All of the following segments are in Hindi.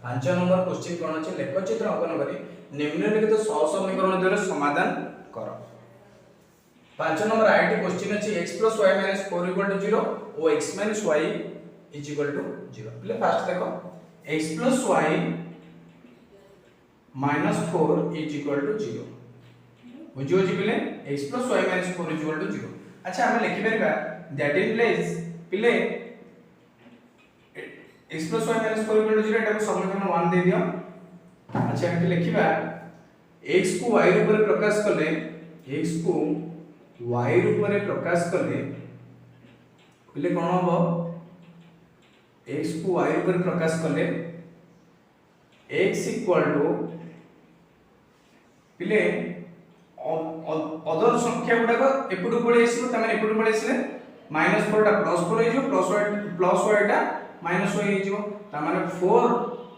5 नंबर क्वेश्चन कोन अछि लेखचित्र अंकन करी निम्नलिखित सहसमीकरण द्वारा समाधान कर। 5 नंबर आईटी क्वेश्चन अछि x + y - 4 = 0 और x - y = 0। पहले फास्ट देखो x + y - 4 = 0 बुझियो जी पिले x + y - 4 = 0। अच्छा हम लिखि परबा दैट इम्प्लाइज पिले x + y - 4 = 0 एटा को समीकरण 1 दे दियो। अच्छा हम लिखिबा x को y रूप में प्रकाश कले x को y रूप में प्रकाश कले पिले कोन हो x को y रूप में प्रकाश कले x = पिले अदर संख्या गुडा एपटू पळे आसीबो तमे एपटू पळे आसीले -4 टा +4 हो जो +y टा -y हो जो त माने 4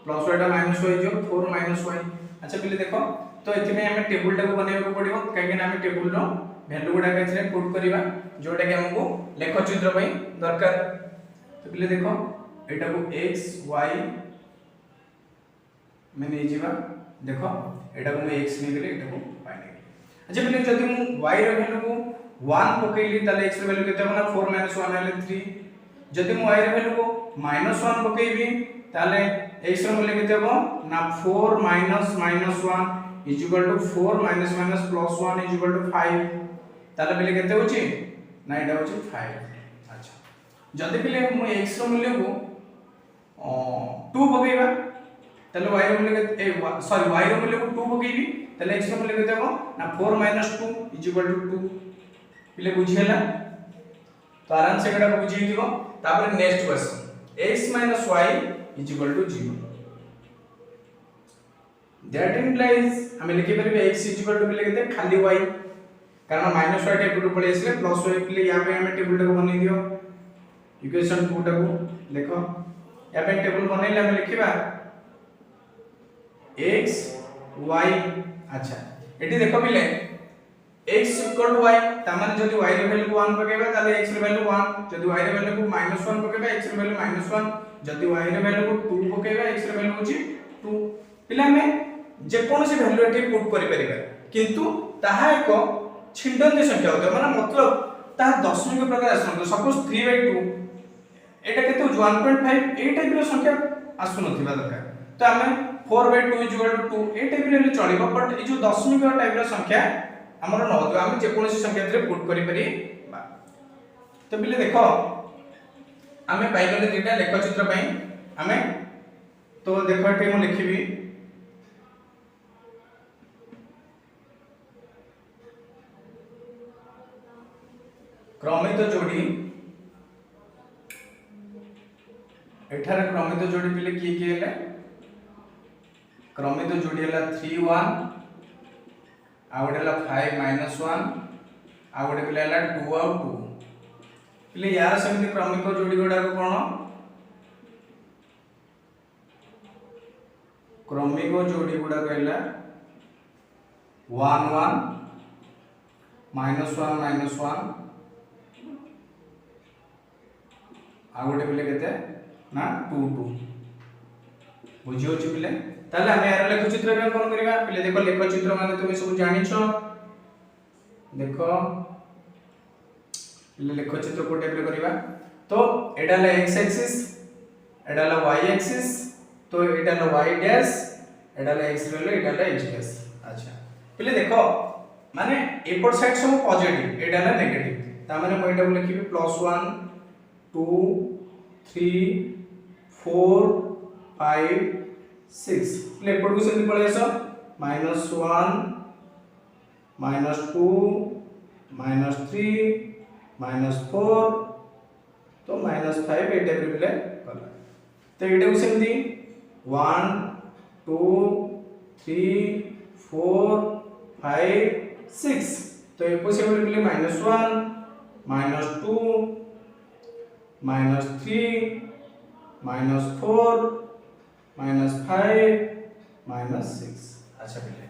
+y टा -y हो जो 4 - y। अच्छा पिले देखो तो एथि में हमें टेबल टा को बनेबा को पड़िबो काहे कि हमें टेबल रो वैल्यू गुडा कैसे पुट करबा जोटा कि हमको लेख चित्र पई दरकार। तो पिले देखो एटा को x y में नै जीवा देखो एटा को मैं x नै गेले एटा को y नै। अच्छा पिले जदि मु y रो वैल्यू को 1 पकेली ताले x रो वैल्यू केते होना 4 - 1 हेले 3। जदि मु y रो वैल्यू को -1 पकेबी ताले x रो मूल्य केते हो ना 4 - -1 = 4 - -1 + 5 ताले पिले केते होची ना एटा होची 5। अच्छा जदि पिले मु x रो मूल्य को 2 पकेबा ताले y रो मूल्य केते सॉरी y रो मूल्य को 2 पकेबी ताले x रो मूल्य केते हो ना 4 - 2 = 2 पिले बुझी हला। तो आराम से एटा बुझी दिबो। तापर next question x - y = 0 that implies हमें लिखि परबे x = पिले केते खाली y कारण -y टा एपटू पळे आसीले +y पिले या पे हमें टेबल टा को बनै दियो इक्वेशन 2 टा को देखो या पे टेबल बनैले हम लिखिबा x y। अच्छा एटी देखो पिले x = y ता माने जदि y रो वैल्यू को 1 पकेबा ताले x रो वैल्यू 1 जदि y रो वैल्यू को -1 पकेबा x रो वैल्यू -1 जदि y रो वैल्यू को 2 पकेबा x रो वैल्यू होची 2 पिला में जे कोन से वैल्यू एटी पुट करि परिबा किंतु ताहा एक छिंडन्य संख्या होतो माने मतलब ताहा दशमिक प्रकार आसनो सपोज 3/2 एटा केते 1.5 ए टाइप रो संख्या आसु नथिबा दरकार। तो हमें 4/2 = 2 ए टाइप रे चलिबो बट ए जो दशमिक टाइप रो संख्या हमर न होतो हम जे कोन से संख्या रे पुट करि परि बा। तो बिले देखो हमें पाइगले दुटा लेख चित्र पई हमें तो देखो एठी हम लिखिबी क्रमित जोड़ी एठारे क्रमित जोड़ी पिले की हेले क्रमित जोड़ी हला 3 1 आ गोटे हला 5 - 1 आ गोटे पिले हला 2 और 2 पिले यार समिति क्रमिक जोड़ी गुडा को कोन क्रमिक जोड़ी गुडा कहला 1 1 -1 -1 आ गोटे पिले केते ना 2 2 बुझियो छि पिले ताले हम यार लेख चित्र के कोन करबा पिले देखो लेख चित्र माने तुम सब जानिछो देखो पिले लेख चित्र को टाइप रे करबा तो एडा ला x एक्सिस एडा ला y एक्सिस तो एडा ला y डैश एडा ला x रहले एडा ला x डैश। अच्छा पिले देखो माने एपट साइड सब पॉजिटिव एडा ला नेगेटिव ता माने म एटा को लिखिबी +1 2 3 4 5 6 लेपट को सेति पळे आसो -1 -2 -3 -4 तो -5 ए टाइप रे कला। तो एटा को सेति 1 2 3 4 5 6 तो ए पॉसिबल पिले -1 -2 -3 -4 -5 -6। अच्छा पिले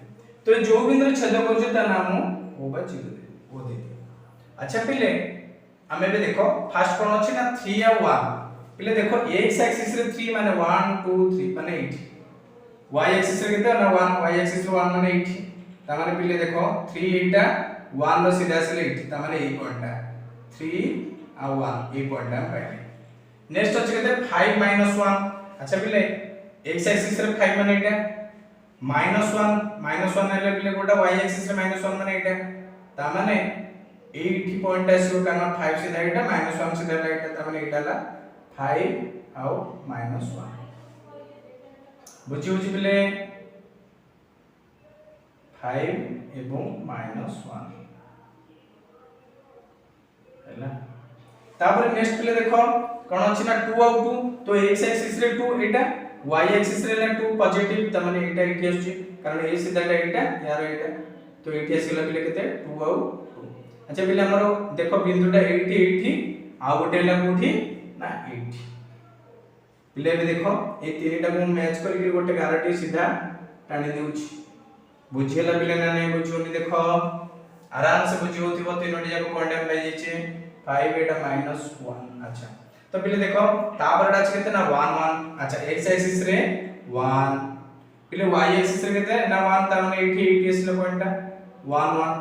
तो जो बिंदु छेद करछ ता नाम ओ बा चिन्ह दे ओ दे। अच्छा पिले हमें भी देखो फर्स्ट कोन अछि ना 3 और 1 पिले देखो x एक्सिस रे 3 माने 1 2 3 माने 8 y एक्सिस रे केते ना 1 y एक्सिस रे 1 माने 8 ता माने पिले देखो 3 एटा 1 रो सीधा आसले 8 ता माने ए पॉइंटटा 3 आ 1 ए पॉइंटटा पाइले नेक्स्ट अछि केते 5 -1 अच्छा पिले x एक्सिस रे 5 माने एटा -1 हेले पिले कोटा y एक्सिस रे -1 माने एटा ता माने 8 पॉइंट आसीओ काना 5 सीधा एटा -1 सीधा एटा ता माने एटा ला 5 आउ -1 बुझी बुझी पिले 5 एवं -1 हैला तापर नेक्स्ट पिले देखो कोन अछि ना 2 आउ 2 तो x एक्सिस रे 2 एटा y एक्सिस रे 2 पॉजिटिव त माने एटा एटी आछि कारण ए सीधा एटा यार एटा तो एटी आसीला पिले केते 2 आउ 2 अच्छा पिले हमरो देखो बिंदुटा 80 आ गोटे ला कोठी ना 80 पिले भी देखो ए तीनटा को मैच करके गोटे गारटी सीधा टाणी देउछि बुझियला पिले ना नहीं बुझियोनी देखो आराम से बुझी होतिबो तीनोटी जाको पॉइंट हम पाई जेचे 5 एटा -1 अच्छा तो पिले देखो तापर अछि केते ना 1 1 अच्छा x एक्सिस रे 1 पिले y एक्सिस रे केते ना 1 ता माने 80 80 असले पॉइंटटा 1 1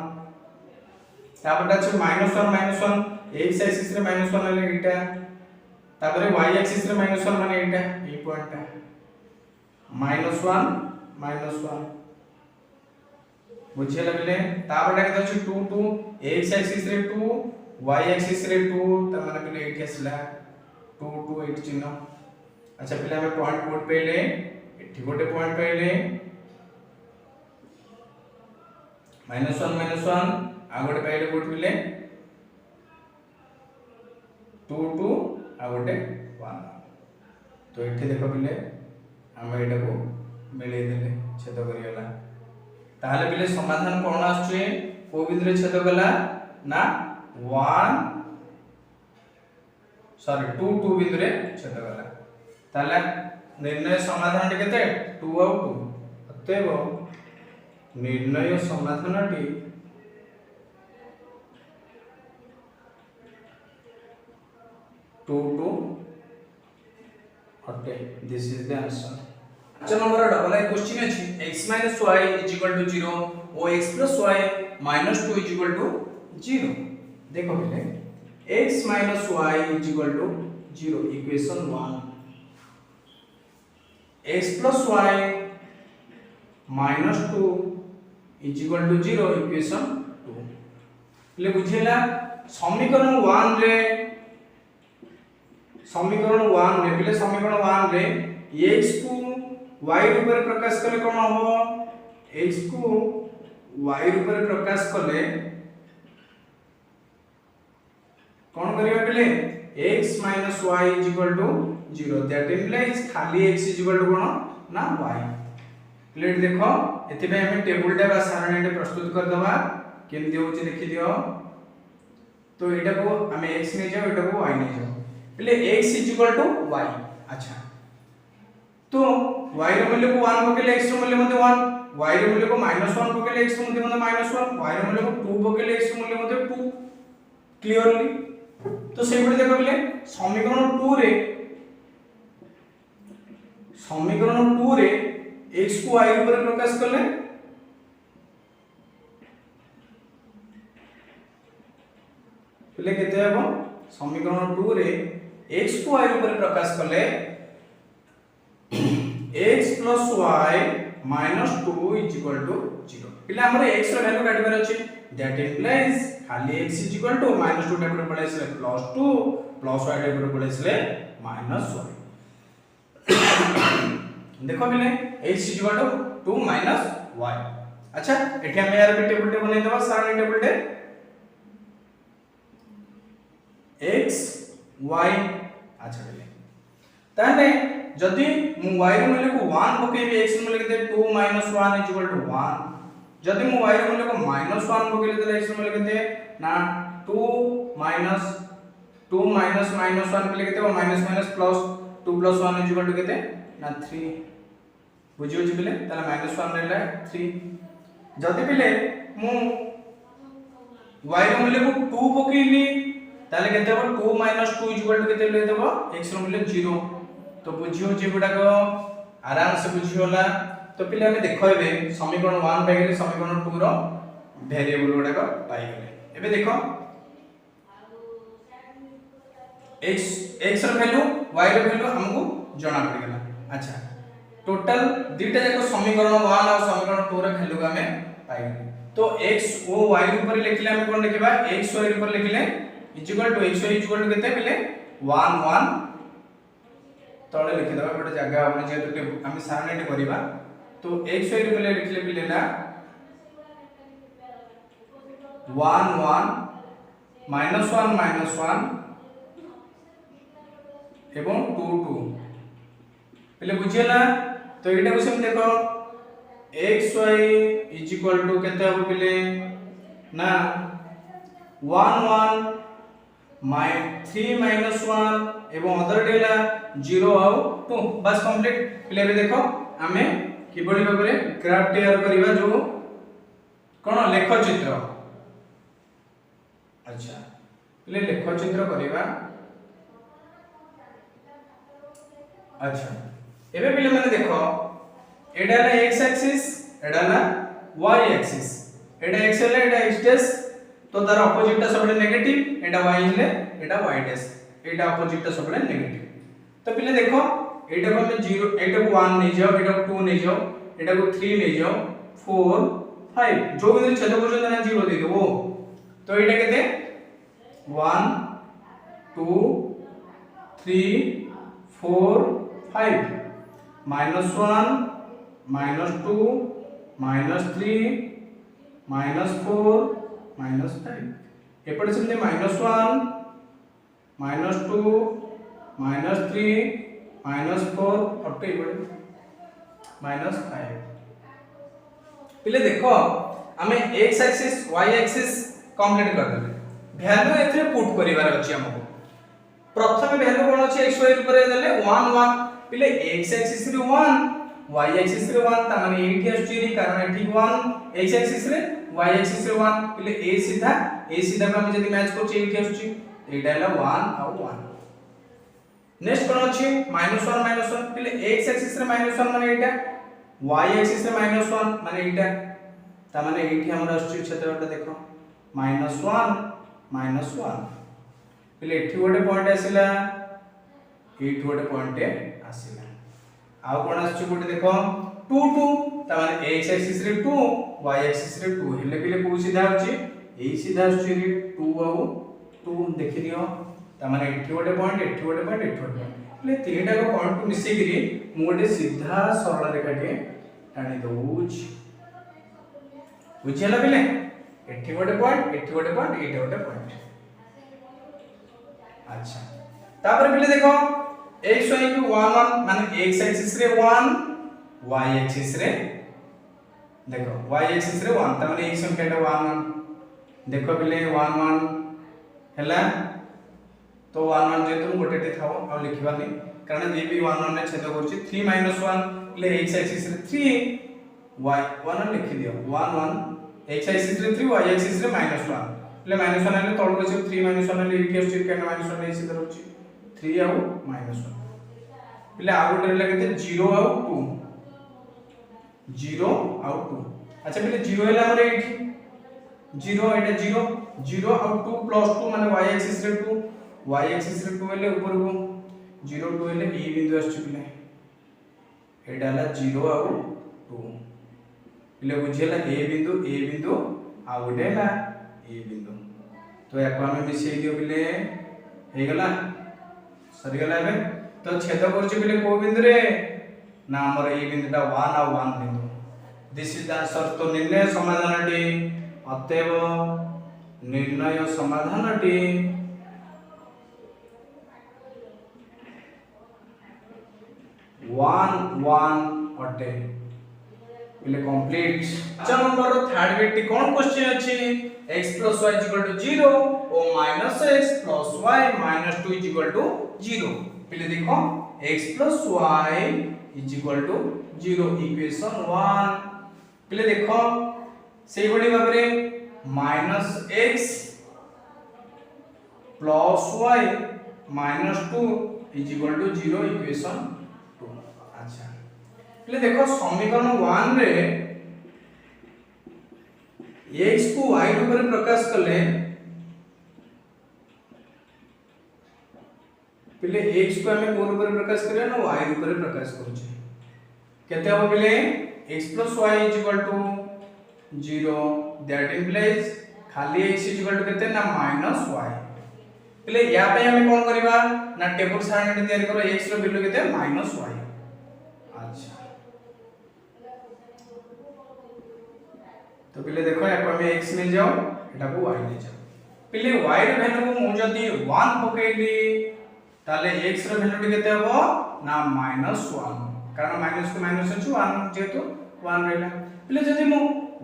तापर अछि -1 x एक्सिस रे -1 ले एटा तापर y एक्सिस रे -1 माने एटा ए पॉइंटटा -1 बुझियला पिले तापर केते अछि 2 2 x एक्सिस रे 2 y एक्सिस रे 2 त माने पिले एठी असला 2 2 8 चिन्ह अच्छा पिले हमें पॉइंट कोड पेले एठी गोटे पॉइंट पेले -1 आ गोटे पेले कोड पिले 2 2 आ गोटे 1 तो एठी देखो पिले हम एटा को मिले देले छेद करियला ताहले पिले समाधान कोन आछे को बिंदु रे छेद कला ना 2 2 बिंदु रे छेद कला ताले निर्णय समाधान टे केते 2 आउ 2 अतएव निर्णय समाधान टी 2 2 अटे दिस इज द आंसर अच्छा नंबर डबल आई क्वेश्चन अछि x y 0 और x y -2 0 देखो पहले x y 0 equation 1 x y -2 0 equation 2 ले बुझेला समीकरण 1 रे पहले समीकरण 1 रे x को y रूप में प्रकाश कले कोन हो x को y रूप में प्रकाश कले कोन करिया पहले x y 0 दैट इम्प्लाइज खाली x कोन ना y प्लेट देखो एथि पे हम टेबल टा बा सारणी टे प्रस्तुत कर दबा केमि होची देखि दियो तो एटा को हम x ने जाओ एटा को y ने जाओ पहले x y अच्छा तो y रो मूल्य को 1 पकेले x रो मूल्य मते 1 y रो मूल्य को -1 पकेले x रो मूल्य मते -1 y रो मूल्य को 2 पकेले x रो मूल्य मते 2 क्लियरली तो सेहि परे देखो पहले समीकरण 2 रे x को y ऊपर प्रकाश करले पहले केते हबो समीकरण 2 रे x को y ऊपर प्रकाश करले x plus y minus 2 is equal to 0 पिला हमरे x रो वैल्यू काटिबार अछि दैट इम्प्लाइज खाली x is equal to -2 table पळे इसले +2 plus y टेबल पळे इसले -y देखो मिले x is equal to 2 minus y अच्छा एठी हम यार भी टेबल टे बनै देबा सारणी टेबल टे x y अच्छा मिले ताने जदि मु y रो मूल्य को 1 पकेबी x रो मूल्य केते 2 - 1 = 1 जदि मु y रो मूल्य को -1 पकेले त x रो मूल्य केते ना 2 -1 पकेले केते माइनस प्लस 2 + 1 = केते ना 3 बुझियो जी पिले ताला -1 रहला 3 जदि पिले मु y रो मूल्य को 2 पकेली ताले केते हो 2 - 2 = केते ले देबो x रो मूल्य 0 तो बुझियो जे गुडा को आराम से बुझियोला तो पिले हमें देखो एबे समीकरण 1 पाई गेले समीकरण 2 रो वेरिएबल गुडा को पाई गेले एबे देखो x रो वैल्यू y रो वैल्यू हमको जणा पड़ गेला। अच्छा टोटल दीटा जाको समीकरण 1 और समीकरण 2 रो वैल्यू को हमें पाई गेले। तो x ओ y ऊपर लिखले हमें कोन लिखबा x y ऊपर लिखले equal to x y equal to केते पिले 1 1 तळे लिखि दबा गोटे जगह हमने जेतु हम सारणी करबा तो x y ऊपर लिखले पिले ना 1 1 -1 -1 एवं 2 2 पहले बुझियला। तो एटा को हम देखो xy इज इक्वल टू केते हो पहले ना 1 1 3 -1 एवं अदर डेला 0 और 2 बस कंप्लीट। पहले अभी देखो हमें किबड़ी भाबरे ग्राफ तैयार करबा जो कोन लेख चित्र। अच्छा पहले लेख चित्र करबा। अच्छा एबे पिले माने देखो एडा ना x एक्सिस एडा ना y एक्सिस एडा x ले एडा x डैश तो तार ऑपोजिट टा सबले नेगेटिव एडा y ले एडा y डैश एडा ऑपोजिट टा सबले नेगेटिव। तो पिले देखो एडा को हम 0 एडा को 1 नै जाओ एडा को 2 नै जाओ एडा को 3 नै जाओ 4 5 जो भी छेद पर्यंत ना 0 दे देबो। तो एडा केते 1 2 3 4 5 -1 -2 -3 -4 -5 एपटे से -1 -2 -3 -4 अप टू एपटे -5। पहले देखो हमें x axis y axis complete कर देले वैल्यू एथरे पुट करिवार अछि हमको। प्रथम वैल्यू कोन अछि xy ऊपर देले 1 1 पहले x एक्सिस रे 1 y एक्सिस रे 1 त माने एठी आछी कारण एठी 1 x एक्सिस रे y एक्सिस रे 1 पहले a सीधा को हम जदी मैच करछि एठी आछी एटा हला 1 और 1। नेक्स्ट कोन अछि -1 -1 पहले x एक्सिस रे -1 माने एटा y एक्सिस रे -1 माने एटा त माने एठी हमर आछी क्षेत्रफल देखो -1 -1 पहले एठी गोटे पॉइंट आसिला एठी गोटे पॉइंट आसिला आ कोन आछी गोटे देखो 2 2 त माने x एक्सिस रे 2 y एक्सिस रे 2 हेले पहले को सीधा अछि एई सीधा आछी 2 और 2 देखि दियो त माने एठी गोटे पॉइंट एठी गोटे पॉइंट एठी गोटे पॉइंट ले तीनटा को पॉइंट को मिसि गिरी मु गोटे सीधा सरल रेखा के टाणी दउछ बुझियला पहले एठी गोटे पॉइंट एठी गोटे पॉइंट एठी गोटे पॉइंट। अच्छा तापर पहले देखो x y को 1 1 माने x एक्सिस रे 1 y एक्सिस रे देखो y एक्सिस रे 1 त माने ई संख्याटा 1 1 देखो पहले 1 1 हैला तो 1 1 जे तुम गोटेटे थाओ आ लिखबानी कारण ये भी 1 1 ने छेद करछि 3 -1 ले x एक्सिस रे 3 y 1 1 लिखि दियो 1 1 x एक्सिस रे 3 y एक्सिस रे -1 ले -1 ले तळ को 3 -1 ले इटी आछी केन -1 ले सीधा रहछि 3 और -1 पहले आ गोटे ले केते 0 और 2 0 और 2। अच्छा पहले 0 हैला हमरे एठी 0 एटा 0 0 और 2 प्लस 2 माने y एक्सिस रे 2 y एक्सिस रे 2 हेले ऊपर को 0 2 हेले e बिंदु आछी पिले एटा हला 0 और 2 पिले बुझियला a बिंदु आ गोटे हला ए बिंदु तो याको हमें मिसई दियो पिले हे गला सरी गला बे तो छेद करछि पिले को बिंदु रे ना हमर ए बिंदुटा 1 और 1 बिंदु दिस इज द आंसर। तो निर्णय समाधानटी अतएव निर्णय समाधानटी 1 1 अटे पिले कंप्लीट। अच्छा नंबर थर्ड बेटी कोन क्वेश्चन अछि x + y = 0 और -x + y - 2 = 0 पिले देखो x + y = 0 इक्वेशन 1 पिले देखो सेही बडी भाबरे -x + y - 2 = 0 इक्वेशन 2। अच्छा पिले देखो समीकरण 1 रे x को y रूप में प्रकाश कले पिले x को हमें कोन रूप में प्रकाश करिया ना y रूप में प्रकाश करूचे केते हो पिले x + y = 0 दैट इंप्लाइज खाली x = केते ना -y पिले या पे हमें कोन करबा ना टेबल सारणी तैयार करो x रो वैल्यू केते -y। अच्छा तो पिले देखो या को हमें x मिल जाओ एटा को y ले जाओ पिले y रो वैल्यू को मु जदी 1 पकेली ताले x रो वैल्यू केते हो ना -1 कारण माइनस को माइनस अछि 1 जेतु 1 रहला पिले जदी मु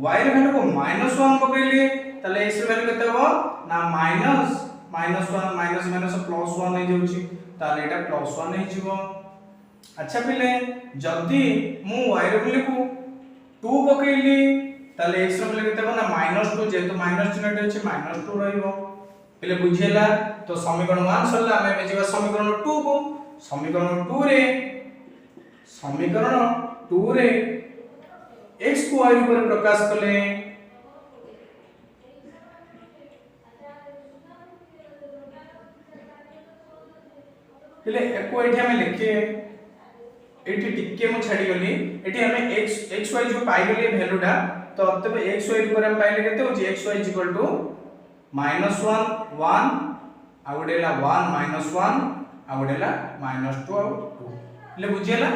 y रो वैल्यू को -1 पकेली ताले x रो वैल्यू केते हो ना -1 माइनस प्लस 1 हो जाउची ताले एटा +1 हे जीवो। अच्छा पिले जदी मु y रो वैल्यू को 2 पकेली ताले x रो वैल्यू केते हो ना -2 जेतु माइनस चिन्हट अछि -2 रहइबो पिले बुझियला। तो समीकरण 1 सरला हमें जेबा समीकरण 2 को समीकरण 2 रे x को y रूप में प्रकाश कले पिले एको एठी हमें लिखे एठी टिके मु छाडी गली एठी हमें x y जो पाई गली वैल्यूटा तो तबे x y रूप में हम पाइले केते होची x y -1 1 आ गोडेला 1 -1 आ गोडेला -2 आ 2 ले बुझियला।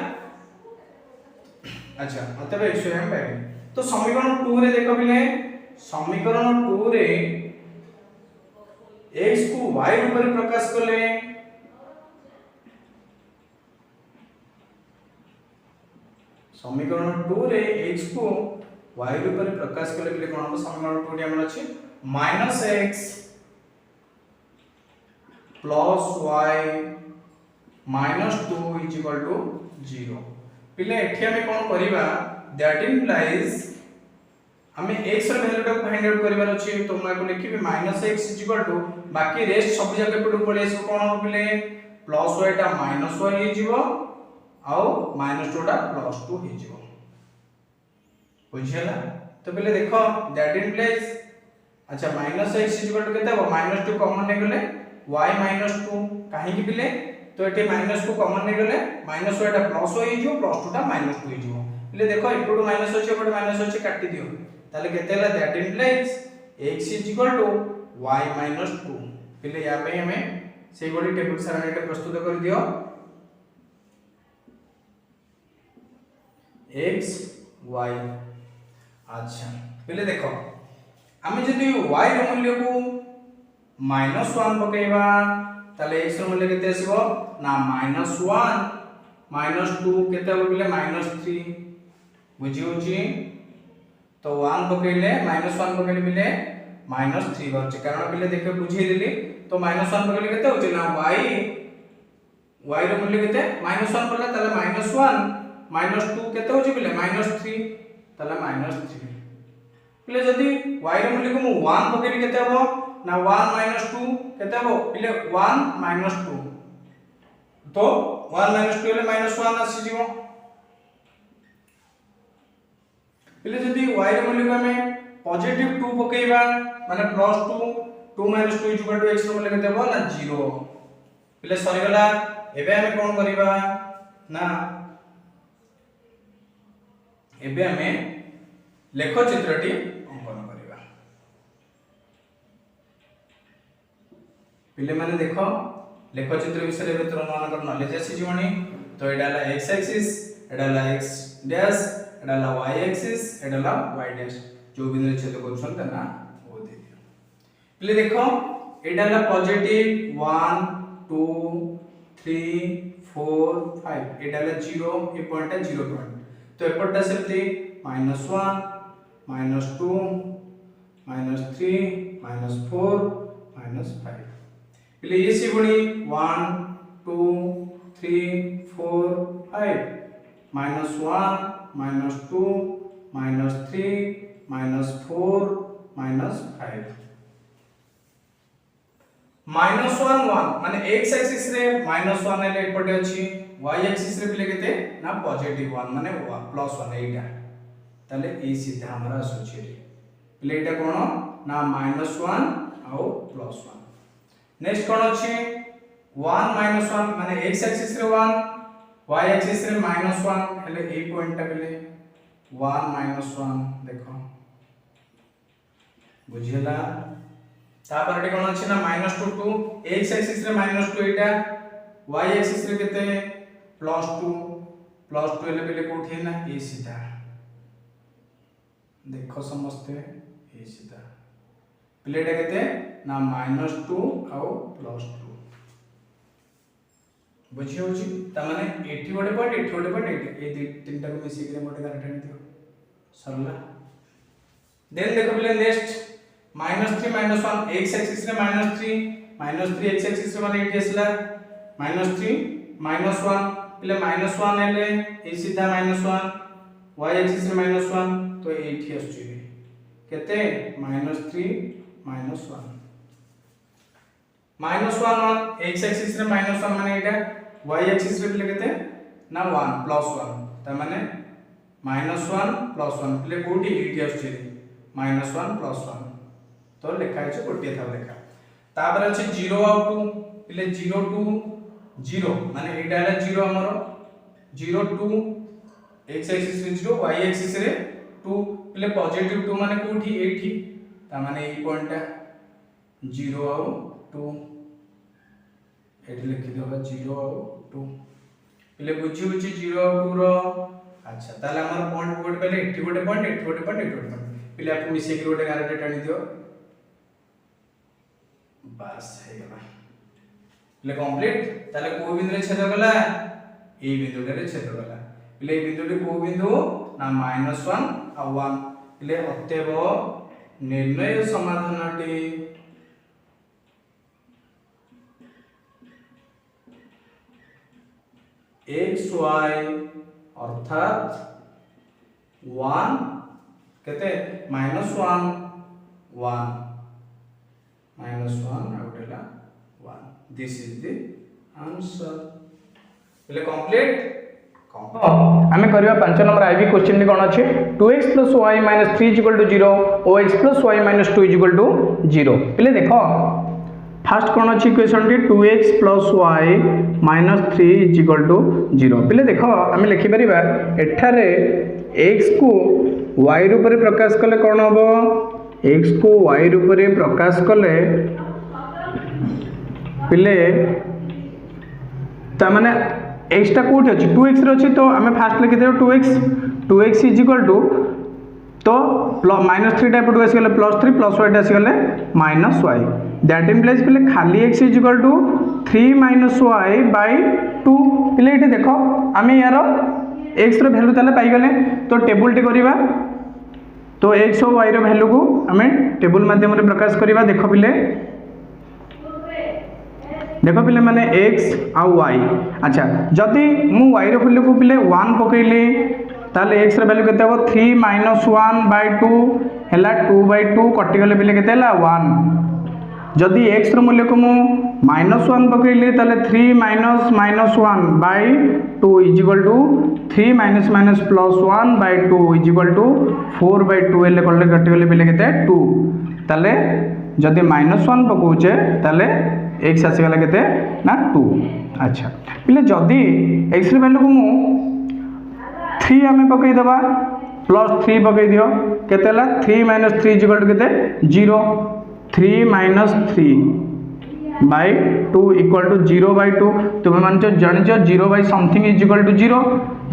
अच्छा तबे x y हम पाइले तो समीकरण 2 रे देखो बिले समीकरण 2 रे x को y रूप में प्रकाश करले समीकरण 2 रे x को y रूप में प्रकाश करले बिले कोन समीकरण 2 रे हमर अछि -x + y -2 = 0 पिले एठी हमें कोन करिबा दैट इंप्लाइज हमें x रो वैल्यू को फाइंड आउट करबार अछि तो मैं को लिखिबे -x बाकी रेस्ट सब जगह पे पड़े सो कोन हो पिले +y टा -y हे जीवो आउ -2 टा +2 हे जीवो बुझियला। तो पिले देखो दैट इंप्लाइज अच्छा -x केते हो -2 कॉमन ने गले y -2 काहे कि पिले तो एटे माइनस को कॉमन ने गले -y टा +y हे जो +2 टा -2 हे जो पिले देखो एपडो माइनस अछि एपडो माइनस अछि काटी दियो ताले केते हला दैट इंप्लाइज x y -2 पिले या पे हमें से बडी टेबल सारणी के प्रस्तुत कर दियो x y। अच्छा पिले देखो हमें जदी y रो मूल्य को -1 पकेबा ताले x रो मूल्य केते आसीबो ना -1 -2 केते हो पिले -3 बुझी होची तो 1 पकेले -1 पकेले पिले -3 होची कारण पिले देखे बुझी देली तो -1 पकेले केते होची ना y रो मूल्य केते -1 पड़ला ताले -1 -2 केते होची पिले -3 ताले -3 पिले जदी y रो मूल्य को मु 1 पकेली केते हो ना 1 - 2 केते हो पिले 1 - 2 तो 1 - 2 ले -1 आसी जीवो पिले जदी y रो मूल्य को हमें पॉजिटिव 2 पकेइबा माने +2 2 - 2 = x रो मूल्य केते हो ना 0 पिले सरी गला। एबे हमें कोन करिबा ना एबे हमें लेख चित्रटी अंकन करिबा पिले माने देखो लेख चित्र विषय रे तोर मानकर नॉलेज आसी जीवनी तो एडा ला x एक्सिस एडा ला x डैश एडा ला y एक्सिस एडा ला y डैश जो बिंदु छेद करछन तना ओ दे दियो पिले देखो एडा ला पॉजिटिव 1 2 3 4 5 एडा ला 0 ए पॉइंट है 0 पॉइंट तो एपटा सेमती -1 -2 -3 -4 -5 पिले ये सिबुनी 1 2 3 4 5 -1 -2 -3 -4 -5 -1 1 माने x एक्सिस रे -1 हेले एपटे अछि y एक्सिस रे पिले केते ना +1 माने +1 एटा ताले ए सीधा हमरा आसुछि पिले एटा कोन ना -1 आउ +1 नेक्स्ट कोन अछि 1 -1 माने x एक्सिस रे 1 y एक्सिस रे -1 हेले ए पॉइंट टा पिले 1 -1 देखो बुझिला तापर कोन अछि ना -2 2 x एक्सिस रे -2 एटा y एक्सिस रे केते +2 हेले पिले कोठी ना ए सीधा देखो समझते ए सीधा प्लेटा केते ना -2 आउ +2 बुझी होची त माने 80 गोटे पॉइंट 80 गोटे पॉइंट ए तीनटा को मिसी के मोटे गारंटी दियो सरला देन देखो पिले नेक्स्ट -3 -1 x एक्सिस रे -3 x एक्सिस रे माने एठी असला -3 -1 पिले -1 हेले ए सीधा -1 y एक्सिस रे -1 तो एठी आछी केते -3 -1 x एक्सिस रे -1 माने एटा y एक्सिस रे पिले केते ना 1 +1 त माने -1 +1 पिले कोठी एठी आछी -1 +1 तो लिखा है गोटे था लेखा तापर अछि 0 आउ 2 पिले 0 2 0 माने एटा है 0 हमर 0 2 x एक्सिस रे 0 y एक्सिस रे 2 पिले पॉजिटिव 2 माने कोठी एठी ता माने ई पॉइंट 0 आउ 2 एठी लिखि देबा 0 आउ 2 पिले बुझी बुझी 0 आउ 2 रो अच्छा ताले हमर पॉइंट कोड पहले एठी गोटे पॉइंट एठी गोटे पॉइंट एठी गोटे पॉइंट पिले आपु मिसे के गोटे गारंटी टाणी दियो बस है गला ले कंप्लीट ताले को बिंदु रे छेद गला ए बिंदु रे छेद गला ले बिंदु रे को बिंदु ना -1 आ 1 ले अतएव निर्णय समाधानटी xy अर्थात 1 केते -1 1 -1 आउटला 1 दिस इज द आंसर ले कंप्लीट आमे करिवा 5 नंबर आईबी क्वेश्चन नि कोन अछि 2x + y - 3 = 0 और x + y - 2 = 0 पहिले देखो फर्स्ट कोन अछि इक्वेशन टी 2x + y - 3 = 0 पहिले देखो आमे लिखि परिबा एठारे x को y रूप रे प्रकाश कले कोन होबो x को y रूप रे प्रकाश कले पिले ता माने x टा कोठी अछि 2x रे अछि तो हमें फास्ट लिखि देबो 2x = तो -3 टाइप 2 आसी गले +3 + y आसी गले -y दैट इंप्लाइज पिले खाली x = 3 - y/2 पिले एठी देखो हमें यार x रो वैल्यू ताले पाई गले तो टेबल टी करिवा तो x और y रो वैल्यू को हमें टेबल माध्यम रे प्रकाश करिवा देखो पिले माने x आ y अच्छा जदी मु y रो वैल्यू को पिले 1 पकैली ताले x रो वैल्यू केते हो 3 - 1/2 हैला 2/2 कटि गले पिले केते हैला 1 जदी x रो मूल्य को मु -1 पकैली ताले 3 - -1/2 = 3 - +1/2 = 4/2 हेले कटि गले पिले केते 2 ताले जदी -1 पकोचे ताले x आसी गला केते ना 2 अच्छा पिले जदी x रे वैल्यू को मु 3 हमें पकई दबा +3 पकई दियो केते हला 3 - 3 = केते 0 3 - 3/2 = 0/2 तुम मानछो जानिछो 0/something = 0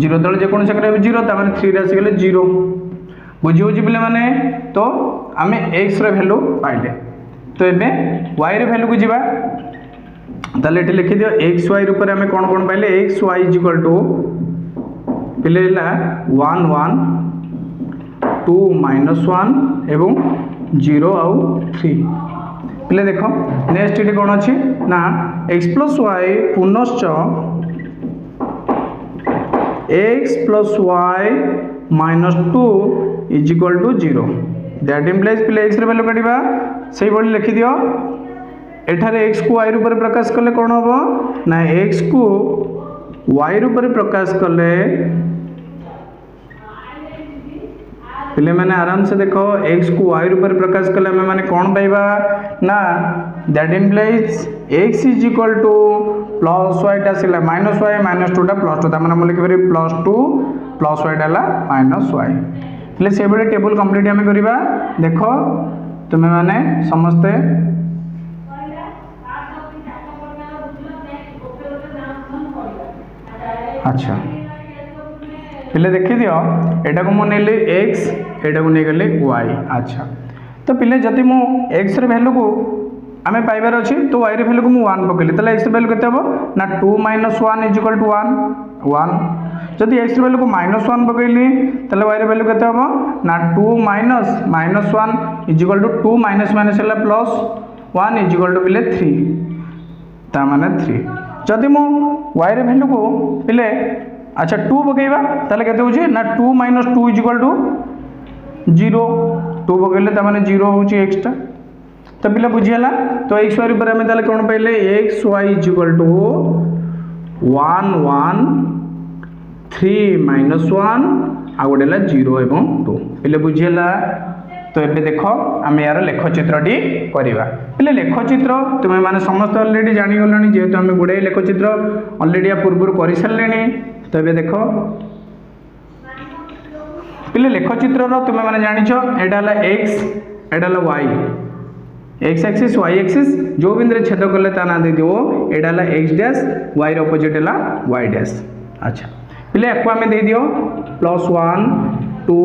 0 तले जे कोन सकरे 0 त माने 3 रे आसी गेले 0 बुझी होजी पिले माने तो हमें x रे वैल्यू पाइले तो एबे y रे वैल्यू को जिबा ताले एठी लिखि दियो xy रूप रे हमें कोन पाइले xy = पिले ला 1 1 2 -1 एवं 0 आउ 3 पिले देखो नेक्स्ट इटे कोन अछि ना x + y पुनश्च x + y - 2 = 0 दैट इंप्लाइज पिले x रे वैल्यू काटिबा सेही बडी लिखि दियो एठारे x को y रूप प्रकाश कले कौन हम ना x को y रूप प्रकाश कले पिले मैंने आराम से देखो x को y रूप प्रकाश कले हमें माने कौन पाइबा ना that implies x is equal two plus y टा सिला माइनस y माइनस 2 टा प्लस 2 ता माने हम लिख पारे प्लस 2 प्लस y डाला माइनस y पिले से बडे टेबल कंप्लीट हमें करिबा देखो तुमे माने समस्ते अच्छा पिले देखि दियो एटा को मु नेले x एटा को नै गले y अच्छा तो पिले जति मु x रे वैल्यू को आमे पाइबार अछि तो y रे वैल्यू को मु 1 पकेली तले x रे वैल्यू केते हबो ना 2 - 1 = 1 जदि x रे वैल्यू को -1 पकेली तले y रे वैल्यू केते हबो ना 2 - -1 = 2 - हला प्लस 1 = पिले 3 ता माने 3 जदि मु y रे वैल्यू को पिले अच्छा 2 पकेबा ताले केते होची ना 2 - 2 = 0 2 पकेले ता माने 0 होची x टा तो पिला बुझियला तो x y ऊपर हमें ताले कोन पहिले x y = 1 1 3 - 1 आ गोडेला 0 एवं 2 पिले बुझियला तो एबे देखो आमे यार लेखचित्रटी करिवा पिले लेखचित्र तुमे माने समस्त ऑलरेडी जानि गलनी जेतु हमें गुडे लेखचित्र ऑलरेडी या पूर्व करि सल्लेनी तो एबे देखो पिले लेखचित्र रो तुमे माने जानिछो एडा हला x एडा हला y x axis y axis जो बिंदु छेद करले ता ना दे दियो एडा हला x डैश y रो अपोजिट हला y डैश अच्छा पिले एको हमें दे दियो +1 2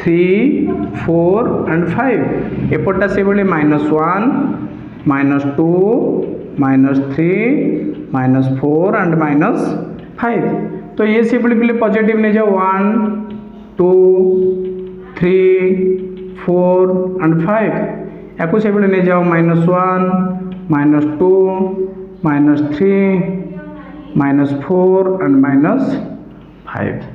3 4 and 5 एपटा से बोले -1 -2 -3 -4 and -5 तो ये से बोले पिले पॉजिटिव ले जाओ 1 2 3 4 and 5 एको से बोले ले जाओ -1 -2 -3 -4 and -5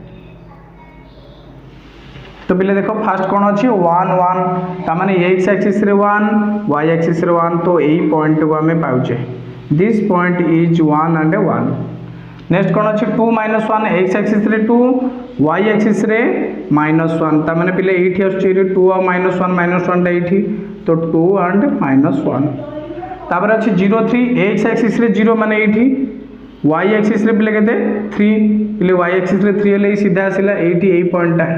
तो पिले देखो फास्ट कौन अच्छी 1 1 ता माने x एक्सिस रे 1 y एक्सिस रे 1 तो यही पॉइंट को हमें पाउचे this point is 1 and 1 next कौन अच्छी 2 - 1 x एक्सिस रे 2 y एक्सिस रे -1 ता माने पिले एठी आछी रे 2 और -1 टा एठी तो 2 and -1 तापर अच्छी 0 3 x एक्सिस रे 0 माने एठी y एक्सिस रे पिले केते 3 पिले y एक्सिस रे 3 ले सीधा आसिला एठी ए पॉइंट टा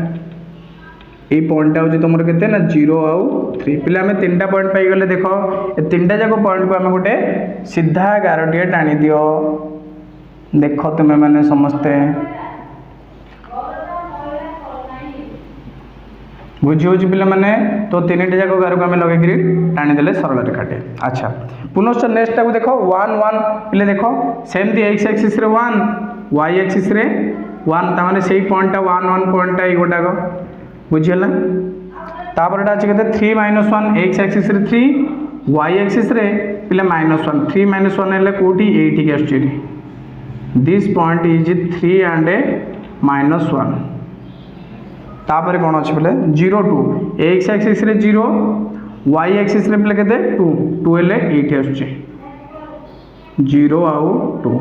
ये पॉइंट हो तुम के 0 आउ 3 पिला हमें 3टा पॉइंट पाई गले देखो ए 3टा जाक पॉइंट को हमें गोटे सीधा गारटिए टाणी दियो देखो तुम्हें मैंने समस्ते बुझी हो पिला माने तो 3टा जाक गार को हमें लगे टाणी देले सरल रेखाटे अच्छा पुनश्च नेक्स्ट को देखो 1 1 पिले देखो सेमती x एक्सिस रे 1 y एक्सिस रे 1 ता माने सेही पॉइंट टा 1 1 पॉइंट टा ई गोटा को बुझियला तापर अछि केते 3 - 1 x एक्सिस रे 3 y एक्सिस रे पिले -1 3 - 1 हेले कोठी 8 के आछी दिस पॉइंट इज 3 and -1 तापर कोन अछि पिले 0 2 x एक्सिस रे 0 y एक्सिस रे पिले केते 2 2 हेले 8 आछी 0 आउ 2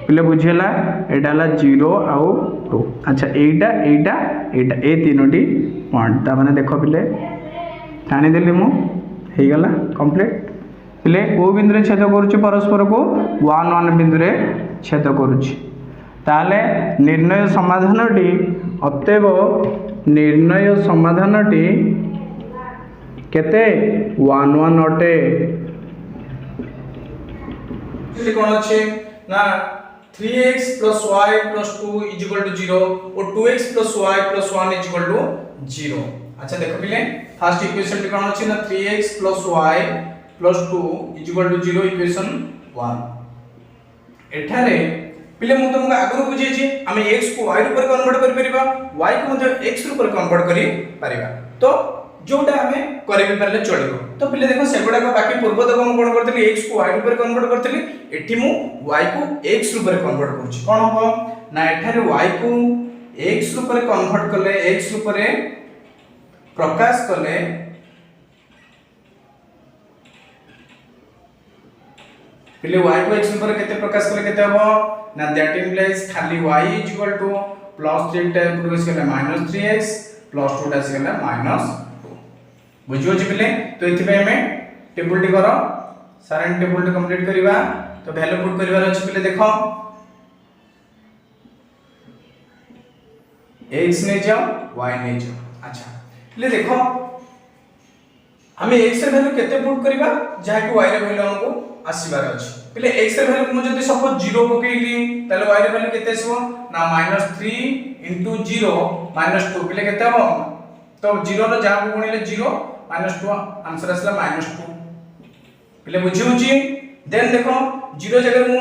पिले बुझियला एटा हला 0 आउ 2 अच्छा एटा ए तीनोटी पॉइंट ता माने देखो पिले टाणी देली मु हे गला कंप्लीट पिले को बिंदु रे छेद करूची परस्पर को 1 1 बिंदु रे छेद करूची ताले निर्णय समाधानटी अतएव निर्णय समाधानटी केते 1 1 अटे कोन अछि ना 3x plus y plus 2 is equal to 0 और 2x plus y plus 1 is equal to 0 अच्छा देखो पिले फर्स्ट इक्वेशन टी कोन अछि ना 3x plus y plus 2 is equal to 0 equation 1 एठारे पिले मु तुमको आगु बुझे छी हमें x को y ऊपर कन्वर्ट करि परिबा y को मते x ऊपर कन्वर्ट करि परिबा तो जोटा हमें करे भी परले चलिबो तो पिले देखो सेगुडा को बाकी पूर्व तक हम कोन करथली x को y ऊपर कन्वर्ट करथली एठी मु y को x ऊपर कन्वर्ट करछि कोन हो ना एठारे y को x ऊपर कन्वर्ट करले x ऊपर प्रकाश करले पिले y को x ऊपर केते प्रकाश करले केते हबो ना दैट इंप्लाइज खाली y इक्वल टू +3 टाइप प्रकाश करले -3x +2 टाइप करले -2 बुझियो छी पिले। तो एथि पे हमें टेबल टी करो सारे टेबल टी कंप्लीट करबा। तो वैल्यू पुट करबार अछि पिले देखो x ने जाओ y ने जाओ। अच्छा पिले देखो हमें x रे वैल्यू केते पुट करबा जहा कि y रे वैल्यू हमको आसीबार अछि। पिले x रे वैल्यू मु जदी सपोज 0 पकेइली तले y रे वैल्यू केते आसीबो ना -3 * 0 -2 पिले केते हो तो 0 रो जा गुणिले 0 -2 आंसर आसला -2 पिले बुझी होची। देन देखो 0 जगह मु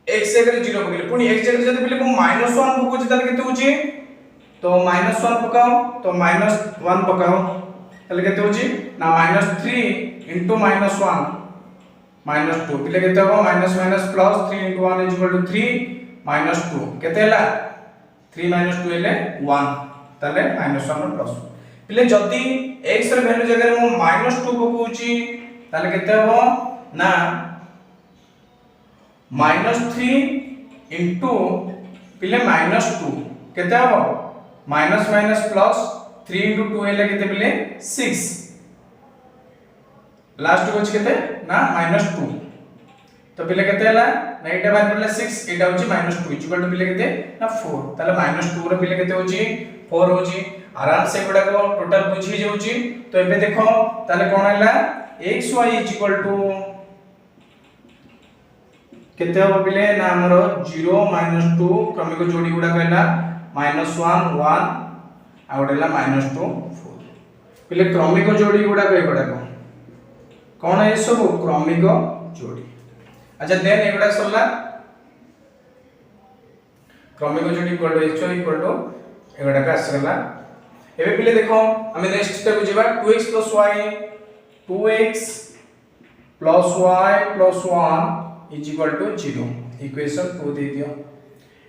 x जगह 0 पकेइली पुनी x जगह जदी पिले मु -1 पकोची तले केते होची तो -1 पकाओ तो -1 पकाओ तले केते होची ना -3 * -1 -2 पिले केते हो माइनस प्लस 3 * 1 = 3 -2 केते हला 3 - 2 हेले 1 तले -1 प्लस पिले जदी x रे वैल्यू जगह मु -2 पकोची तले केते हो ना -3 * पिले -2 केते हो माइनस प्लस 3 * 2 हेले केते पिले 6 लास्ट को केते ना -2 तो पिले केते हला ना एटा बार पडला 6 एटा होची -2 इक्वल टू पिले केते ना 4 ताले -2 रो पिले केते होची 4 होची आराम से गुडा को टोटल बुझी जाउची। तो एबे देखो ताले कोन हला xy = केते हो पिले ना हमरो 0 -2 क्रमिक जोड़ी गुडा कहला -1 1 आ गोडेला -2 4 पिले क्रमिक जोड़ी गुडा कय गुडा कोन है सब क्रमिक जोड़ी। अच्छा देन एगुडा सरला क्रमिक जोड़ी equal to xy equal to एगुडा का आसला। एबे पिले देखो हमें नेक्स्ट स्टेप बुझिबा 2x + y 2x + y + 1 = 0 equation 2 दे दियो।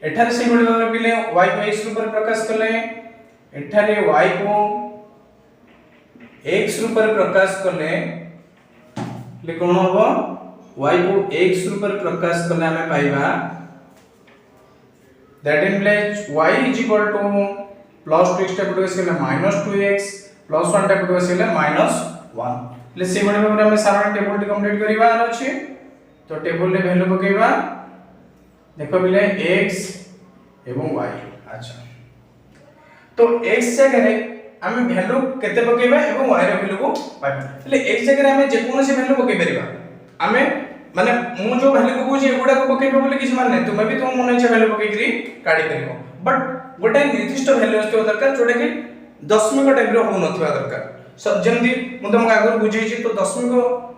एठारे से गुड पिले y को x रूप में प्रकाश करले एठारे y को x रूप में प्रकाश करले ले कोन होबो y को x रूप में प्रकाश करले हमें पाइबा that implies y = +2x type प्रकाश करले -2x +1 टाइप प्रकाश करले -1 ले से बडे में हमें सारा टेबल टी कंप्लीट करिबा अछि। तो टेबल रे वैल्यू पकेबा देखो मिले x एवं y। अच्छा तो x जगह रे हम वैल्यू केते पकेबा एवं y रे वैल्यू को पाइबा ले x जगह रे हम जे कोनोसी वैल्यू पके परिबा हमें माने मु जो वैल्यू पकोची एगुडा को पकेबा बोले किछ मान नै तुमे भी तुम मन इच्छा वैल्यू पकेकरी काढी परिबो बट गोटे निर्दिष्ट वैल्यू आस्तो दरकार जोडे कि दशमिक टाइप रो हो नथिबा दरकार सब जेमदी मु तुमको आगर बुझेची तो दशमिक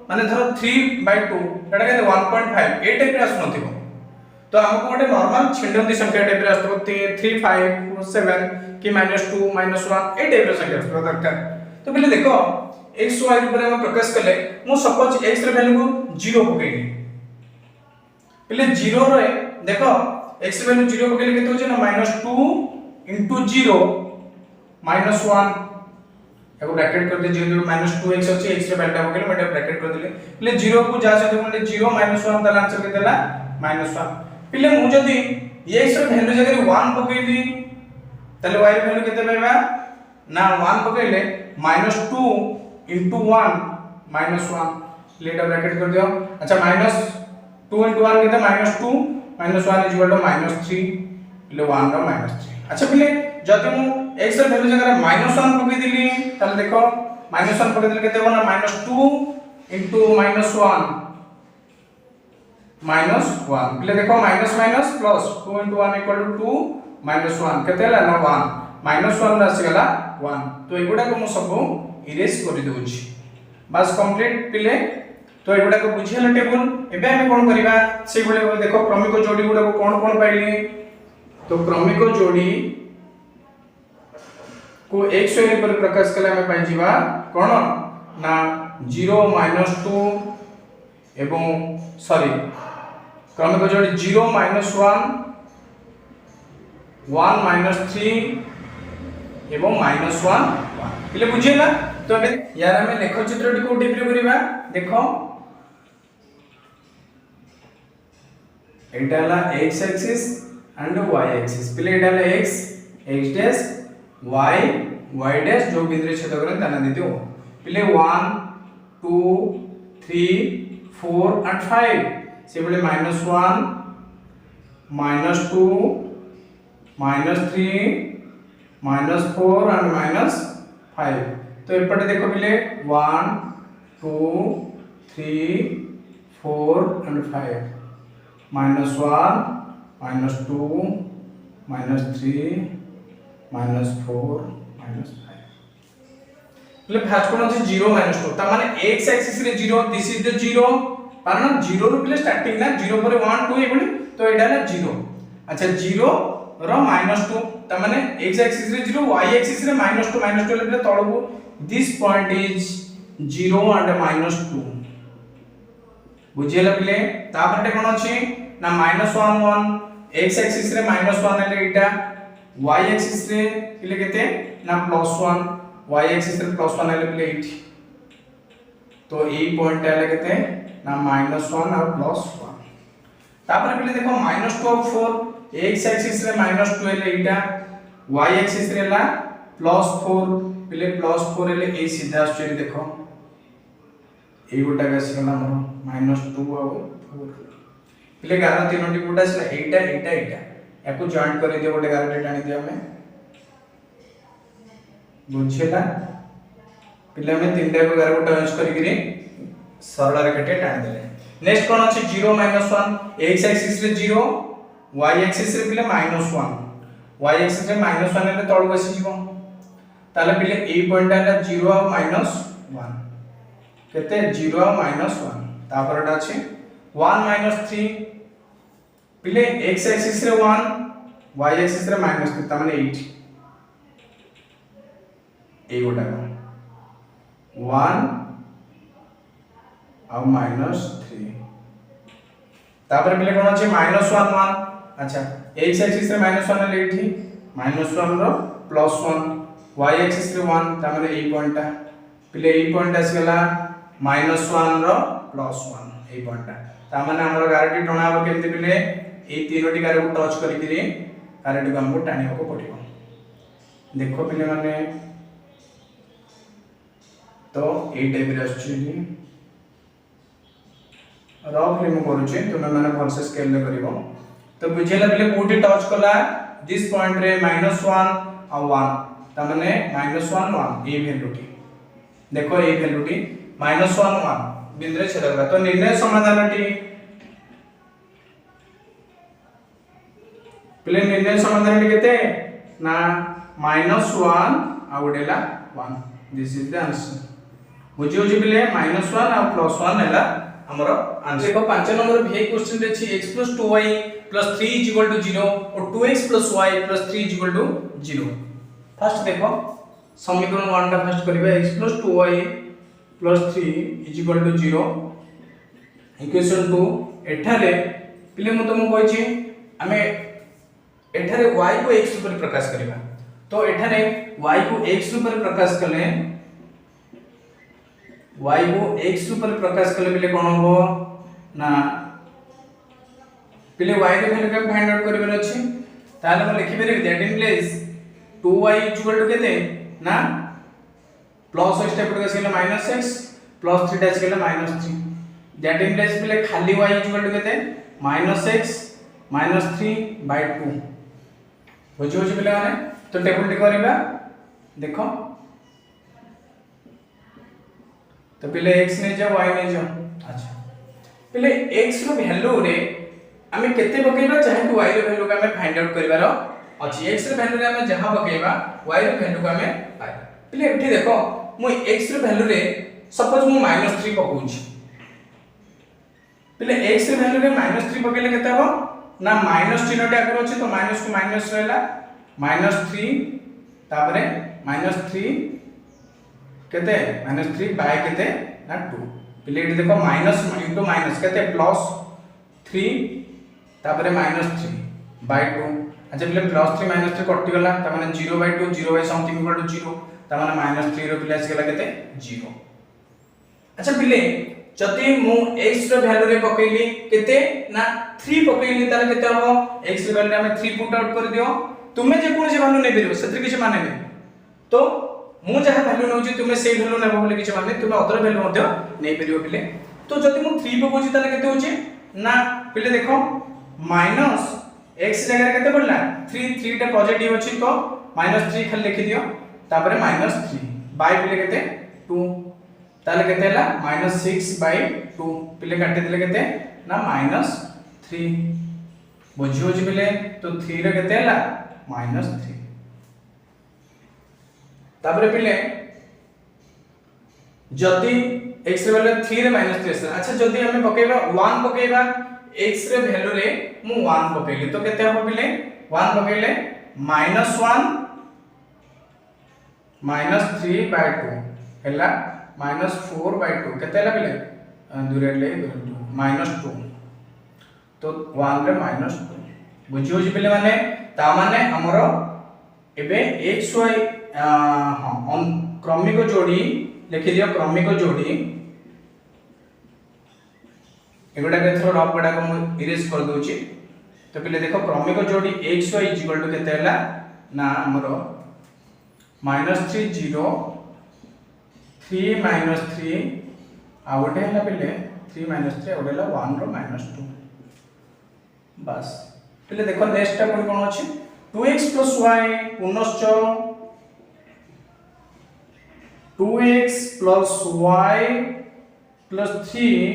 माने धरो 3/2 एटा के 1.5 ए टाइप रे आसु नथिबो तो हमको गोटे नॉर्मल छिंडंदी संख्या टाइप रे आस्तो 3 5 7 कि -2 -1 ए टाइप रो संख्या आस्तो दरकार। तो पहले देखो x y ऊपर हम प्रकाश करले मु सपोज x रे वैल्यू को 0 पकेली पहले 0 रे देखो x वैल्यू 0 पकेले केते होचे ना -2 * 0 -1 एगो ब्रैकेट कर दे जेतु -2x अछि x रे वैल्यू पकेले मैं ब्रैकेट कर देले पहले 0 को जा सते मतलब 0 -1 ता आंसर केते ला -1 पहले मु जदी x रे वैल्यू जगह 1 पकेली तले y रे वैल्यू केते पाइबा ना 1 पकेले -2 * 1 -1 लेटा ब्रैकेट कर दियो। अच्छा -2 * 1 केते -2 -1 = -3 ले 1 रो -3। अच्छा पहले जदि मु x रे वैल्यू जगह -1 पके दिली तले देखो -1 पके दिले केते होना -2 * -1 पहले देखो माइनस प्लस 2 * 1 = 2 -1 केते हला ना 1 -1 राशि गला 1 तो एगुडा को मु सब इरेज कर दोछि बस कंप्लीट पिले। तो एगुडा को बुझियला टेबल एबे हम कोन करिबा से गुडा को देखो क्रमिक जोड़ी गुडा को कोन पाइली तो क्रमिक जोड़ी को x y पर प्रकाश कले हम पाइ जिबा कोन ना 0 -2 एवं सॉरी क्रमिक जोड़ी 0 - 1 1 - 3 एवं -1 इले बुझियला। तो यार हमें लेख चित्रटी को टिप्पणी करिबा देखो एटा हला x axis and y axis पिले एटा हला x डैश y डैश जो बिंदु छेद करे तना देते हो पिले 1 2 3 4 and 5 से बोले -1 -2 -3 -4 and -5 तो एपटे देखो पिले 1 2 3 4 and 5 -1 -2 -3 -4 -5 એટલે ફાસ્ટ કોણ છે 0 -2 તા માने x एक्सिस रे 0 दिस इज द 0 कारण 0 रु प्ले स्टार्टिंग ना 0 पर 1 2 एबडी तो एटा ना 0 अच्छा 0 रो -2 ता माने x एक्सिस रे 0 y एक्सिस रे -2 ले तळबु दिस पॉइंट इज 0 and -2 बुझियला पिले तापरटे कोन अछि ना -1 1 x एक्सिस रे -1 ले एटा y एक्सिस रे पिले केते ना +1 y एक्सिस रे +1 ले पिले 8 तो ए पॉइंट आले केते ना -1 और +1 तापर पिले देखो -2 और 4 x एक्सिस रे -2 ले एटा y एक्सिस रे ला +4 पिले +4 ले ए सीधा आछे देखो ए गोटा आसी गला हमर -2 और 4 पिले 11 तीनोटी गोटा आसला एटा याको जॉइंट कर दियो गोटे 11 टाणी दियो हमें बुझेला पिले हमें तीनटा को 11 गोटा यूज करी सरल रेखाटे टाणी देले नेक्स्ट कोन अछि 0 -1 x एक्सिस रे 0 y एक्सिस रे पिले -1 y एक्सिस रे -1 ले तळ बसी जीवो ताले पिले ए पॉइंट आला 0 और -1 केते 0 और -1 तापरटा अछि 1 -3 पिले x एक्सिस रे 1 y एक्सिस रे -3 त माने 8 ए गोटा 1 और -3 तापर पिले कोन अछि -1 1 अच्छा x एक्सिस रे -1 ले एठी -1 रो +1 y एक्सिस रे 1 त माने ए पॉइंट पिले ए पॉइंट आसी गला -1 रो +1 ए पॉइंट ता माने हमर गारटी टणा हो केमति पिले ए तीनोटी गार को टच करी गारटी को हमको टाणी को पड़िबो देखो पिले माने तो ए टाइप रे आछी रफली मु करूची तुमे माने भलसे स्केल ले करिवो तो बुझेला पिले कोठी टच कला दिस पॉइंट रे -1 और 1 त माने -1 1 ए वैल्यूटी देखो ए वैल्यूटी -1 1 बिंदु छेद करा तो निर्णय समाधानटी पिले निर्णय समाधानटी केते ना -1 आ उडेला 1 दिस इज द आंसर बुझियो जे पिले -1 और +1 हैला हमरो आंसर देखो 5 नंबर भी क्वेश्चन रे छी x + 2y + 3 = 0 और 2x + y + 3 = 0 फर्स्ट देखो समीकरण 1 टा फर्स्ट करबे x + 2y + 3 = 0 इक्वेशन 2 एठारे पिले म तुम कहै छी हमें एठारे y को x रूप में प्रकाश करबा तो एठारे y को x रूप में प्रकाश करले y को x रूप में प्रकाश करले पिले कोन हो ना पिले y रे वैल्यू का फाइंड आउट करबे अछि ताले म लिखि बेरे दैट इन प्लेस 2y = केते ना प्लस स्टेप के सेले -x प्लस 3 डैश केले -3 दैट इन प्लेस पिले खाली y = केते -x -3/2 बुझियो जे पिले माने तो टेबल टे करबा देखो तो पिले x ने जा y ने जा अच्छा पिले x रो वैल्यू रे हमें केते बकेबा चाहे कि y रो वैल्यू का हमें फाइंड आउट करबार अछि x रो वैल्यू रे हमें जहां बकेबा y रो वैल्यू का हमें पाइबा पिले एठी देखो मु x रो वैल्यू रे सपोज मु -3 पकोछि पिले x रो वैल्यू रे -3 पकेले केते हो ना माइनस चिन्हटा आगर अछि तो माइनस को माइनस रहला -3 तापरे -3 केते -3 बाय केते ना 2 पिले एठी देखो माइनस इनटू माइनस केते +3 तापरे -3 बाय 2 अच्छा पिले +3 -3 कटि गला त माने 0/2 0 बाय समथिंग इक्वल टू 0 त माने -3 रो पिले आसी गला केते 0 अच्छा पिले जदि मु x रो वैल्यू रे पकेली केते ना 3 पकेली ताले केते हो x रो वैल्यू हमें 3 पुट आउट कर दियो तुमे जे कोन से वैल्यू नै परियो सेत्री किछ माने नै तो मु जहा वैल्यू नउची तुमे सेही वैल्यू नेबो बोले किछ माने तुमे अदर वैल्यू मध्य नै परियो पिले तो जदि मु 3 पकोची ताले केते होची ना पिले देखो माइनस x जगह केते पड़ला 3 3 टा पॉजिटिव अछि तो -3 खाली लिखि दियो तापर -3 बाय पिले केते 2 ताले केते हला -6/2 पिले काटि देले केते ना -3 बुझी होची पिले तो 3 रे केते हला -3 तापर पिले जदी x रे वैल्यू 3 रे -3 आसे अच्छा जदी हमें पकेबा 1 पकेबा x रे वैल्यू रे मु 1 पकेली तो केते हो पिले 1 पकेले -3/2 हला -4/2 केते हला पिले दूरे ले 2 तो 1 रे -2 बुझी होची पिले माने ता माने हमरो एबे xy हां क्रमिक जोड़ी लिखि दियो क्रमिक जोड़ी एगुडा के थ्रो रफ गुडा को इरेज कर दोची तो पिले देखो क्रमिक जोड़ी xy केते हला ना हमरो -3 0 3 -3 आ गोटे हला पिले 3 -3 आ गोटे हला 1 रो -2 बस पिले देखो नेक्स्ट टा कोन अछि 2x + y पुनश्च 2x + y + 3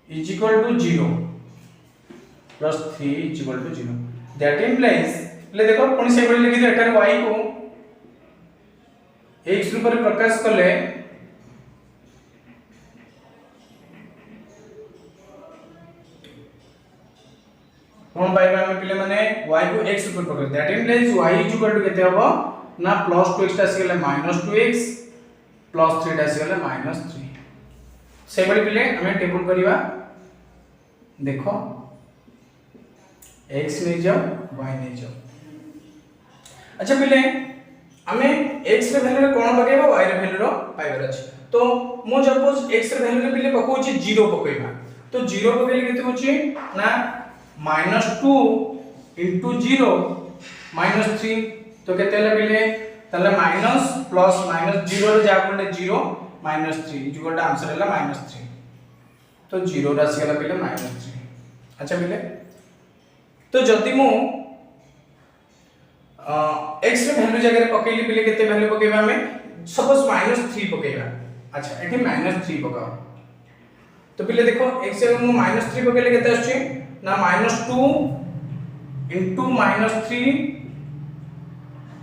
is equal to 0 plus 3 is equal to 0 that implies ले देखो पुणी से बड़ी लिखि दे एटार y को x रूप रे प्रकाश करले कोन पाइबा हम पिले माने y को x रूप प्रकाश that implies y is equal to केते हबो ना +2x टा सिगले -2x +3 टा सिगले -3 से बड़ी पिले हमें टेबल करिवा देखो x ले जाओ y ले जाओ अच्छा पिले हमें x रे वैल्यू रे कोन पकेबा y रे वैल्यू रो पाइबर अछि तो मो सपोज x रे वैल्यू रे पिले पकोची 0 पकेबा तो 0 पकेले केते होची ना -2 * 0 -3 तो केते हला पिले तले माइनस प्लस -0 रे जा पड़े 0 -3 इक्वल टू आंसर हला -3 तो 0 राशि हला पिले -3 अच्छा पिले तो जति मु x रे वैल्यू जगह रे पकेली पिले केते वैल्यू पकेबा हमें सपोज -3 पकेबा अच्छा एठी -3 पकाओ तो पिले देखो x जगह मु -3 पकेले केते आछी ना -2 * -3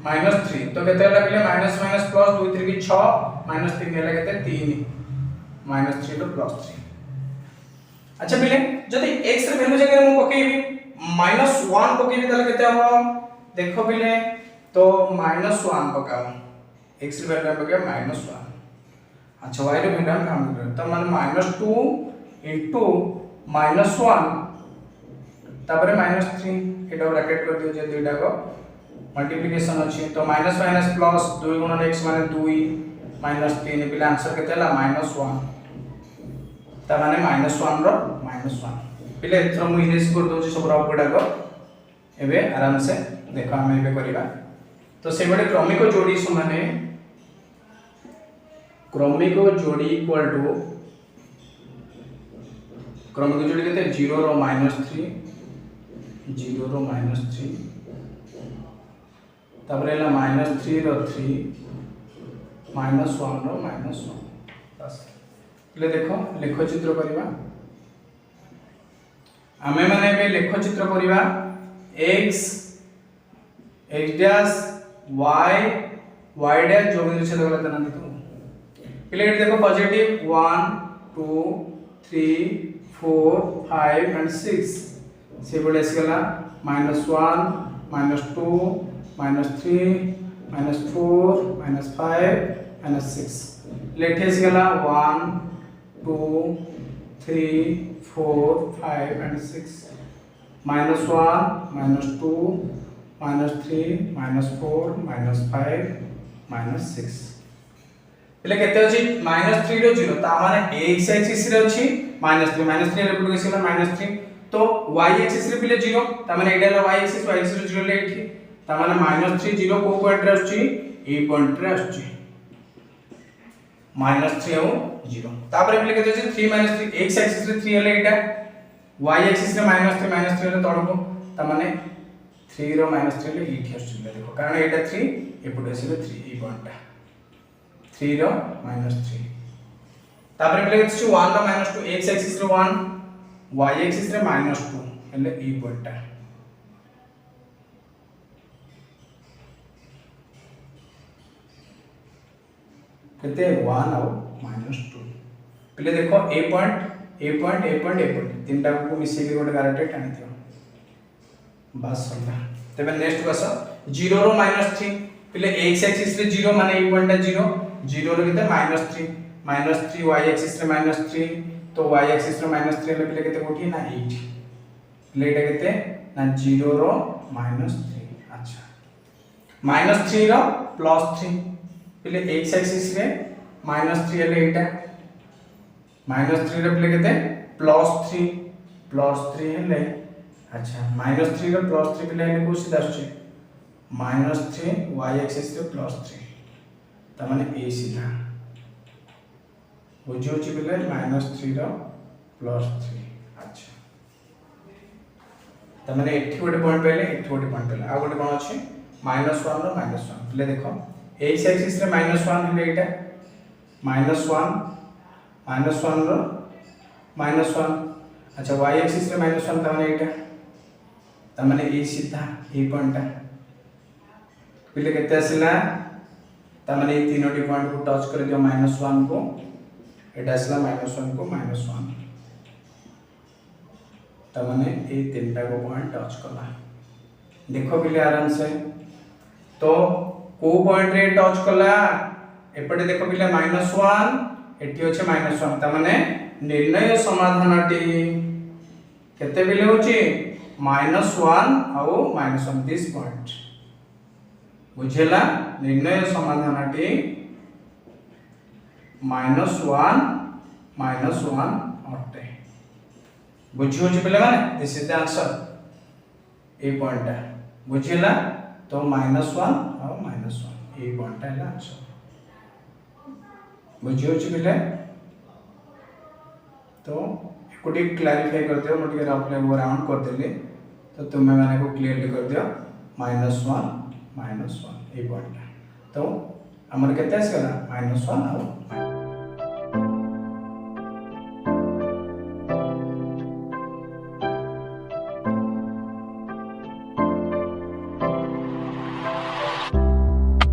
-3 तो केते हला पिले माइनस माइनस प्लस 2 3 की 6 -3 हला केते 3 -3 तो +3 अच्छा पिले जदि x रे वैल्यू जगह मु पकेबी -1 पकेबी तले केते हो देखो पिले तो -1 पकाओ x रे वैल्यू पके -1 अच्छा y रे वैल्यू हम तो माने -2 * -1 तापरे -3 एटा ब्रैकेट कर दियो जे दुईटा को मल्टीप्लिकेशन अछि तो माइनस माइनस प्लस 2 * x माने 2 -3 पिले आंसर केते हला -1 ता माने -1 रो -1 पिले एथरो मु इरेज कर दोछि सब रफ गुडा को एबे आराम से देखो हम एबे करिबा तो से बडे क्रमिक जोड़ी समाने क्रमिक जोड़ी इक्वल टू क्रमिक जोड़ी केते 0 रो -3 0 रो -3 तापर एला -3 रो 3 -1 रो -1 बस ले देखो लेख चित्र करिबा हमें माने बे लेख चित्र करिबा x डैश y डैश जो बिंदु छेद गला तना देखो पहले देखो पॉजिटिव 1 2 3 4 5 एंड 6 से बड़े गला -1 -2 -3 -4 -5 -6 लेठेस गला 1 2 3 4 5 and 6 -1 -2 -3 -4 -5 -6 એટલે કેતે ଅଛି -3 रो 0 ता माने x एक्सिस रे अछि -3 -3 रे पुट केसिला -3 तो y एक्सिस रे पिले 0 ता माने एटा y एक्सिस रे 0 ले एठी ता माने -3 0 को पॉइंट रे अछि ए पॉइंट रे अछि -3 और 0 तापर पिले केते अछि 3 -3 x एक्सिस रे 3 ले एटा y एक्सिस रे -3 रे तळको ता माने 3 रो -3 ले एठी अछि देखो कारण एटा 3 एपुट आसीले 3 ए पॉइंट 3 रो -3 तापर पिले केते 1 रो -2 x एक्सिस रे 1 y एक्सिस रे -2 એટલે e પॉइंट केते 1 और -2 पिले देखो a पॉइंट तीनटा को मिसे के गोटे गारटे टाणी दियो बस होला तबे नेक्स्ट बस 0 रो -3 पिले x एक्सिस रे 0 माने e पॉइंट 0 0 रो केते -3 y एक्सिस रे -3 तो y एक्सिस रे -3 ले पिले केते कोठी ना 8 पिले एटा केते ना 0 रो -3 अच्छा -3 रो +3 पिले x एक्सिस रे -3 ले एटा -3 रे पिले केते +3 हेले अच्छा -3 रो +3 पिले ने को सीधा आछे -3 y एक्सिस रे +3 ता माने a सीधा बुझी होची पिले -3 रो +3 अच्छा ता माने एठी गोटे पॉइंट पेले एठी गोटे पॉइंट पेले आ गोटे कोन अछि -1 रो -1 पिले देखो x एक्सिस रे -1 हेले एटा -1 रो -1 अच्छा y एक्सिस रे -1 ता माने एटा ता माने ए सीधा ए पॉइंट पिले केते आसिला ता माने ए तीनोटी पॉइंट को टच कर दियो -1 को एटा आसिला -1 को -1 ता माने ए तीनटा को पॉइंट टच कला देखो पिले आराम से तो को पॉइंट रे टच कला एपटे देखो पिले -1 एठी होचे -1 ता माने निर्णय समाधानटी केते पिले होची -1 आउ -1 दिस पॉइंट बुझेला निर्णय समाधानटी -1 अटे बुझी होची पिले माने this is the answer A point बुझेला तो -1 आउ -1 ए पॉइंट है आंसर बुझी होची पिले तो कोटी क्लैरिफाई कर दियो मोटी रफ ले वो राउंड कर देले तो तुम्हें माने को क्लियरली कर दियो -1 ए पॉइंट तो हमर केते आसला -1 और